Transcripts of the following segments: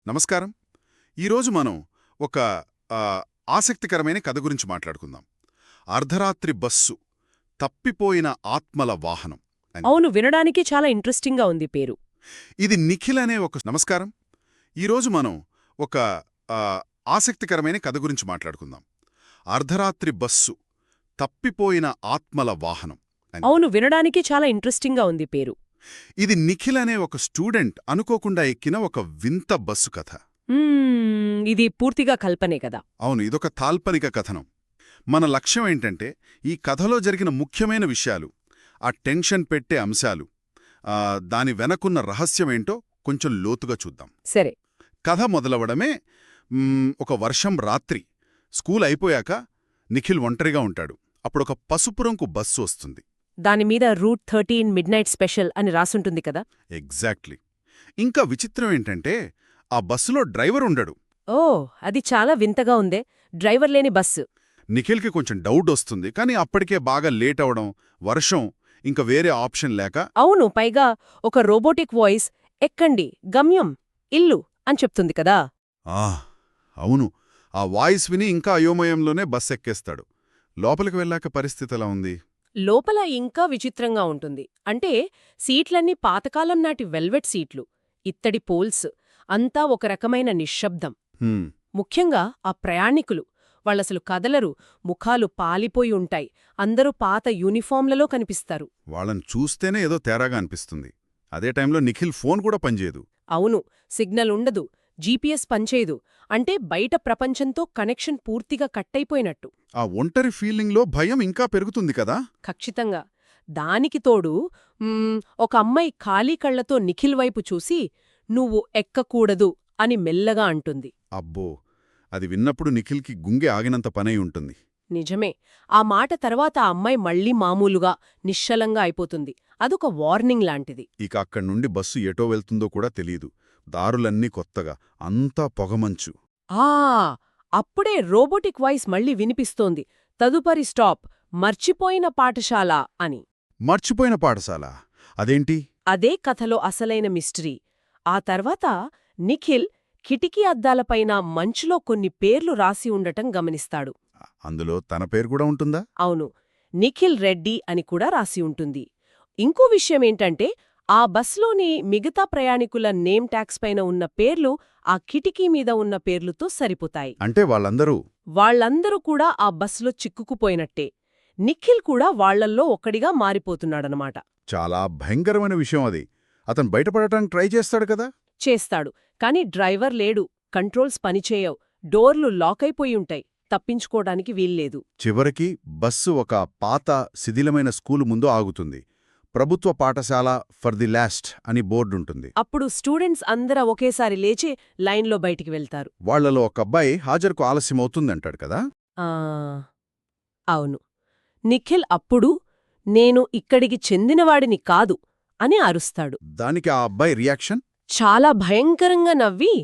నమస్కారం. ఈరోజు మనం ఒక ఆ, ఆసక్తికరమైన కథ గురించి మాట్లాడుకుందాం. అర్ధరాత్రి బస్సు, తప్పిపోయిన ఆత్మల వాహనం అని. అవును, వినడానికి చాలా ఇంట్రెస్టింగ్గా ఉంది పేరు. ఇది నిఖిల్ అనే నమస్కారం. ఈరోజు మనం ఒక ఆ, ఆసక్తికరమైన కథ గురించి మాట్లాడుకుందాం. అర్ధరాత్రి బస్సు, తప్పిపోయిన ఆత్మల వాహనం అని. అవును, వినడానికి చాలా ఇంట్రెస్టింగ్గా ఉంది పేరు. ఇది నిఖిల్ అనే ఒక స్టూడెంట్ అనుకోకుండా ఎక్కిన ఒక వింత బస్సు కథ. ఇది పూర్తిగా కల్పనే కదా. అవును, ఇదొక కాల్పనిక కథనం. మన లక్ష్యం ఏంటంటే ఈ కథలో జరిగిన ముఖ్యమైన విషయాలు, ఆ టెన్షన్ పెట్టే అంశాలు, దాని వెనకున్న రహస్యమేంటో కొంచెం లోతుగా చూద్దాం. సరే. కథ మొదలవడమే ఒక వర్షం రాత్రి. స్కూల్ అయిపోయాక నిఖిల్ ఒంటరిగా ఉంటాడు. అప్పుడొక పసుపు రంగు బస్సు వస్తుంది. దానిమీద రూట్ 13 మిడ్నైట్ స్పెషల్ అని రాసుంటుంది కదా. ఎగ్జాక్ట్లీ. ఇంకా విచిత్రం ఏంటంటే ఆ బస్సులో డ్రైవర్ ఉండడు. ఓ, అది చాలా వింతగా ఉందే, డ్రైవర్ లేని బస్సు. నిఖిల్కి కొంచెం డౌట్ వస్తుంది, కానీ అప్పటికే బాగా లేట్ అవడం, వర్షం, ఇంకా వేరే ఆప్షన్ లేక. అవును, పైగా ఒక రోబోటిక్ వాయిస్ ఎక్కండి, గమ్యం ఇల్లు అని చెప్తుంది కదా. అవును, ఆ వాయిస్ విని ఇంకా అయోమయంలోనే బస్ ఎక్కేస్తాడు. లోపలికి వెళ్ళాక పరిస్థితి ఎలా ఉంది? లోపల ఇంకా విచిత్రంగా ఉంటుంది. అంటే సీట్లన్నీ పాతకాలం నాటి వెల్వెట్ సీట్లు, ఇత్తడి పోల్స్, అంతా ఒక రకమైన నిశ్శబ్దం. ముఖ్యంగా ఆ ప్రయాణికులు, వాళ్ళసలు కదలరు, ముఖాలు పాలిపోయి ఉంటాయి, అందరూ పాత యూనిఫామ్లలో కనిపిస్తారు. వాళ్ళని చూస్తేనే ఏదో తేడాగా అనిపిస్తుంది. అదే టైంలో నిఖిల్ ఫోన్ కూడా పనిచేయదు. అవును, సిగ్నల్ ఉండదు, జీపీఎస్ పనిచేయదు. అంటే బయట ప్రపంచంతో కనెక్షన్ పూర్తిగా కట్టయిపోయినట్టు. ఆ ఒంటరి ఫీలింగ్లో భయం ఇంకా పెరుగుతుంది కదా. ఖచ్చితంగా. దానికి తోడు ఒక అమ్మాయి ఖాళీ కళ్లతో నిఖిల్ వైపు చూసి, నువ్వు ఎక్కకూడదు అని మెల్లగా అంటుంది. అబ్బో, అది విన్నప్పుడు నిఖిల్కి గుండె ఆగినంత పనై ఉంటుంది. నిజమే. ఆ మాట తర్వాత ఆ అమ్మాయి మళ్లీ మామూలుగా నిశ్చలంగా అయిపోతుంది. అదొక వార్నింగ్ లాంటిది. ఇక అక్కడ్నుండి బస్సు ఎటో వెళ్తుందో కూడా తెలీదు. దారులన్నీ కొత్తగా, అంతా పొగమంచు. అప్పుడే రోబోటిక్ వాయిస్ మళ్లీ వినిపిస్తోంది. తదుపరి స్టాప్ మర్చిపోయిన పాఠశాల అని. మర్చిపోయిన పాఠశాల? అదేంటి? అదే కథలో అసలైన మిస్టరీ. ఆ తర్వాత నిఖిల్ కిటికీ అద్దాలపైన మంచులో కొన్ని పేర్లు రాసి ఉండటం గమనిస్తాడు. అందులో తన పేరు కూడా ఉంటుందా? అవును, నిఖిల్ రెడ్డి అని కూడా రాసి ఉంటుంది. ఇంకో విషయమేంటంటే ఆ బస్లోని మిగతా ప్రయాణికుల నేమ్ ట్యాగ్స్ పైన ఉన్న పేర్లు ఆ కిటికీ మీద ఉన్న పేర్లుతో సరిపోతాయి. అంటే వాళ్ళందరూ కూడా ఆ బస్లో చిక్కుకుపోయినట్టే. నిఖిల్ కూడా వాళ్లల్లో ఒక్కడిగా మారిపోతున్నాడనమాట. చాలా భయంకరమైన విషయం అది. అతను బయటపడటానికి ట్రై చేస్తాడు కదా. చేస్తాడు, కాని డ్రైవర్ లేడు, కంట్రోల్స్ పనిచేయవు, డోర్లు లాకైపోయుంటాయి, తప్పించుకోవడానికి వీల్లేదు. చివరికి బస్సు ఒక పాత శిథిలమైన స్కూలు ముందు ఆగుతుంది. ప్రభుత్వ పాఠశాల ఫర్ ది లాస్ట్ అని బోర్డుంటుంది. అప్పుడు స్టూడెంట్స్ అందరూ ఒకేసారి లేచి లైన్లో బయటికి వెళ్తారు. వాళ్లలో ఒక అబ్బాయి హాజరుకు ఆలస్యమవుతుందంటాడు కదా. అవును. నిఖిల్ అప్పుడు నేను ఇక్కడికి చెందినవాడిని కాదు అని అరుస్తాడు. దానికి ఆ అబ్బాయి రియాక్షన్ చాలా భయంకరంగా నవ్వి,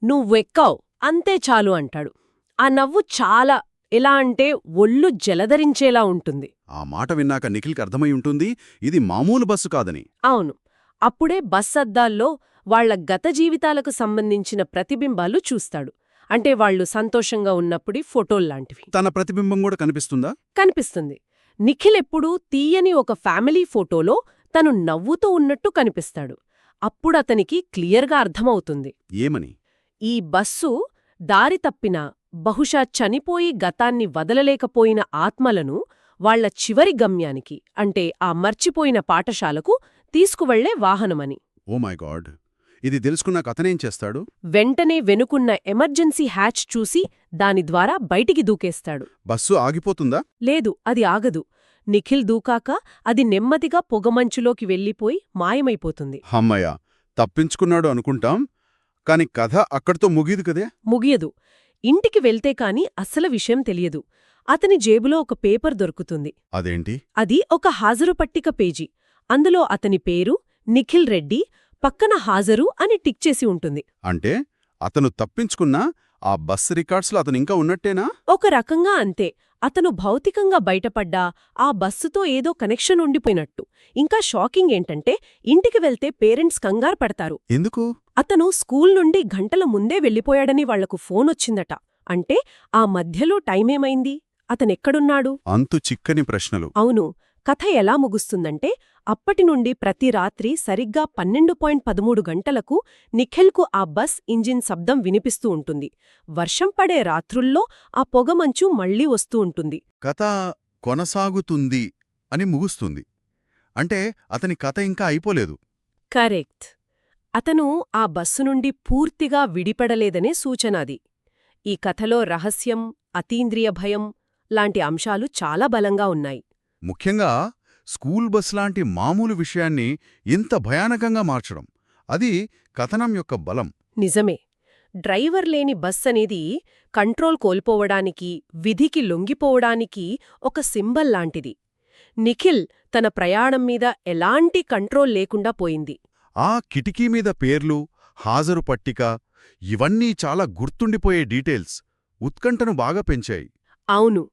నువ్వెక్కావ్ అంతే చాలు అంటాడు. ఆ నవ్వు చాలా ఎలా అంటే ఒళ్ళు జలధరించేలా ఉంటుంది. ఆ మాట విన్నాక నిఖిల్కి అర్థమై ఉంటుంది, ఇది మామూలు బస్సు కాదని. అవును. అప్పుడే బస్ అద్దాల్లో వాళ్ల గత జీవితాలకు సంబంధించిన ప్రతిబింబాలు చూస్తాడు. అంటే వాళ్లు సంతోషంగా ఉన్నప్పుడి ఫోటోల్లాంటివి. తన ప్రతిబింబం కూడా కనిపిస్తుందా? కనిపిస్తుంది. నిఖిల్ ఎప్పుడూ తీయని ఒక ఫ్యామిలీ ఫోటోలో తను నవ్వుతూ ఉన్నట్టు కనిపిస్తాడు. అప్పుడతనికి క్లియర్గా అర్థమవుతుంది. ఏమని? ఈ బస్సు దారి తప్పిన, బహుశా చనిపోయి గతాన్ని వదలలేకపోయిన ఆత్మలను వాళ్ల చివరి గమ్యానికి, అంటే ఆ మర్చిపోయిన పాఠశాలకు తీసుకువెళ్లే వాహనమని. ఓ మై గాడ్, ఇది తెలుసుకున్నాక అతనేం చేస్తాడు? వెంటనే వెనుకున్న ఎమర్జెన్సీ హ్యాచ్ చూసి దాని ద్వారా బయటికి దూకేస్తాడు. బస్సు ఆగిపోతుందా? లేదు, అది ఆగదు. నిఖిల్ దూకాక అది నెమ్మదిగా పొగమంచులోకి వెళ్ళిపోయి మాయమైపోతుంది. హమ్మయ్య, తప్పించుకున్నాడు అనుకుంటాం, కాని కథ అక్కడితో ముగియదు కదే. ముగియదు. ఇంటికి వెళ్తే కాని అస్సలు విషయం తెలియదు. అతని జేబులో ఒక పేపర్ దొరుకుతుంది. అదేంటి? అది ఒక హాజరు పట్టిక పేజీ. అందులో అతని పేరు నిఖిల్ రెడ్డి, పక్కన హాజరు అని టిక్ చేసి ఉంటుంది. అంటే అతను తప్పించుకున్నా ఆ బస్ రికార్డ్స్లో అతనింకా ఉన్నట్టేనా? ఒక రకంగా అంతే. అతను భౌతికంగా బయటపడ్డా ఆ బస్సుతో ఏదో కనెక్షన్ ఉండిపోయినట్టు. ఇంకా షాకింగ్ ఏంటంటే ఇంటికి వెళ్తే పేరెంట్స్ కంగారు పడతారు. ఎందుకు? అతను స్కూల్ నుండి గంటల ముందే వెళ్ళిపోయాడని వాళ్లకు ఫోనొచ్చిందట. అంటే ఆ మధ్యలో టైమేమైంది? అతనెక్కడున్నాడు? అంతు చిక్కని ప్రశ్నలు. అవును. కథ ఎలా ముగుస్తుందంటే, అప్పటినుండి ప్రతి రాత్రి సరిగ్గా 12:13 గంటలకు నిఖిల్కు ఆ బస్ ఇంజిన్ శబ్దం వినిపిస్తూ ఉంటుంది. వర్షం పడే రాత్రుల్లో ఆ పొగమంచు మళ్లీ వస్తూ ఉంటుంది. కథ కొనసాగుతుంది అని ముగుస్తుంది. అంటే అతని కథ ఇంకా అయిపోలేదు. కరెక్ట్. అతను ఆ బస్సు నుండి పూర్తిగా విడిపడలేదనే సూచనది. ఈ కథలో రహస్యం, అతీంద్రియ భయం లాంటి అంశాలు చాలా బలంగా ఉన్నాయి. ముఖ్యంగా స్కూల్ బస్ లాంటి మామూలు విషయాన్ని ఇంత భయానకంగా మార్చడం, అది కథనం యొక్క బలం. నిజమే. డ్రైవర్ లేని బస్ అనేది కంట్రోల్ కోల్పోవడానికి, విధికి లొంగిపోవడానికి ఒక సింబల్ లాంటిది. నిఖిల్ తన ప్రయాణం మీద ఎలాంటి కంట్రోల్ లేకుండా పోయింది. ఆ కిటికీ మీద పేర్లు, హాజరు పట్టిక, ఇవన్నీ చాలా గుర్తుండిపోయే డీటెయిల్స్ ఉత్కంఠను బాగా పెంచాయి. అవును.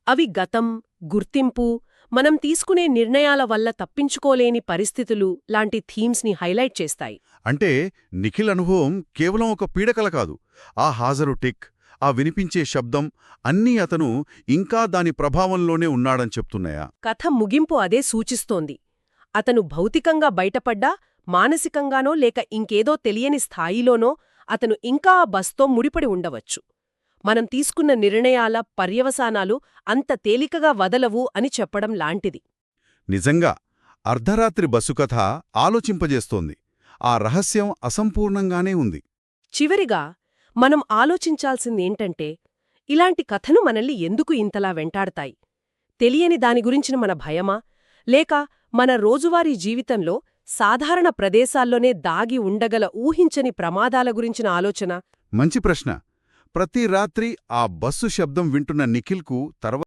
అవి గతం, గుర్తింపు, మనం తీసుకునే నిర్ణయాల వల్ల తప్పించుకోలేని పరిస్థితులు లాంటి థీమ్స్ని హైలైట్ చేస్తాయి. అంటే నిఖిల్ అనుభవం కేవలం ఒక పీడకల కాదు. ఆ హాజరు టిక్, ఆ వినిపించే శబ్దం అన్నీ అతను ఇంకా దాని ప్రభావంలోనే ఉన్నాడని చెప్తున్నాయా? కథ ముగింపు అదే సూచిస్తోంది. అతను భౌతికంగా బయటపడ్డా, మానసికంగానో లేక ఇంకేదో తెలియని స్థాయిలోనో అతను ఇంకా ఆ బస్తో ముడిపడి ఉండవచ్చు. మనం తీసుకున్న నిర్ణయాల పర్యవసానాలు అంత తేలికగా వదలవు అని చెప్పడం లాంటిది. నిజంగా అర్ధరాత్రి బస్సు కథ ఆలోచింపజేస్తోంది. ఆ రహస్యం అసంపూర్ణంగానే ఉంది. చివరిగా మనం ఆలోచించాల్సిందేంటంటే, ఇలాంటి కథలు మనల్ని ఎందుకు ఇంతలా వెంటాడతాయి? తెలియని దాని గురించిన మన భయమా? లేక మన రోజువారీ జీవితంలో సాధారణ ప్రదేశాల్లోనే దాగి ఉండగల ఊహించని ప్రమాదాల గురించిన ఆలోచన? మంచి ప్రశ్న. ప్రతి రాత్రి ఆ బస్సు శబ్దం వింటున్న నిఖిల్కు తర్వాత